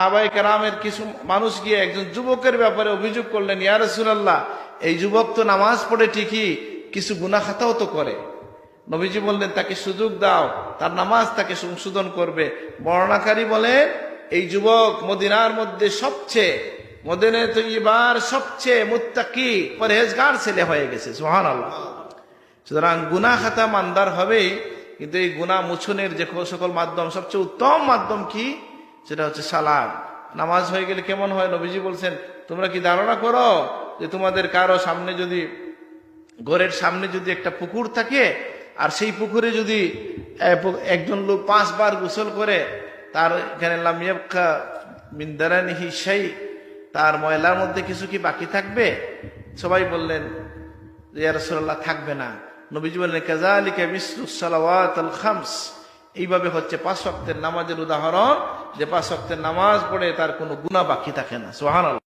সাহাবায়ে কেরামের কিছু মানুষ গিয়ে একজন যুবকের ব্যাপারে অভিযোগ করলেন, ইয়া রাসূলুল্লাহ, এই যুবক তো নামাজ পড়ে ঠিকই, কিছু গুনাহ খাতাও তো করে। নবীজি বললেন, তাকে সুযোগ দাও, তার নামাজ তাকে সংশোধন করবে। বর্ণনাকারী বলেন, এই যুবক মদিনার মধ্যে মদিনায়ে তৈয়্যিবার সবচেয়ে মুত্তাকি পরহেজগার ছেলে হয়ে গেছে। সুবহানাল্লাহ। সুতরাং গুনাহ খাতা মানদার হবেই, কিন্তু এই গুনাহ মোচনের যে সকল মাধ্যম, সবচেয়ে উত্তম মাধ্যম কি? সেটা হচ্ছে সালাত। নামাজ হয়ে গেলে কেমন হয়? নবীজি বলছেন, তোমরা কি ধারণা করো যে তোমাদের কারো সামনে যদি, ঘরের সামনে যদি একটা পুকুর থাকে, আর সেই পুকুরে যদি একজন লোক 5 বার গোসল করে, তার এখানে লাম ইয়াবকা মিন দারানিহি শাই, তার ময়লার মধ্যে কিছু কি বাকি থাকবে? সবাই বললেন, ইয়া রাসূলুল্লাহ, থাকবে না। নবীজি বললেন, কাযালিকা মিসলুস সালাওয়াতুল খামস, এইভাবে হচ্ছে 5 ওয়াক্তের নামাজের উদাহরণ, যে 5 ওয়াক্তের নামাজ পড়ে তার কোনো গুনাহ বাকি থাকে না। সুবহানাল্লাহ।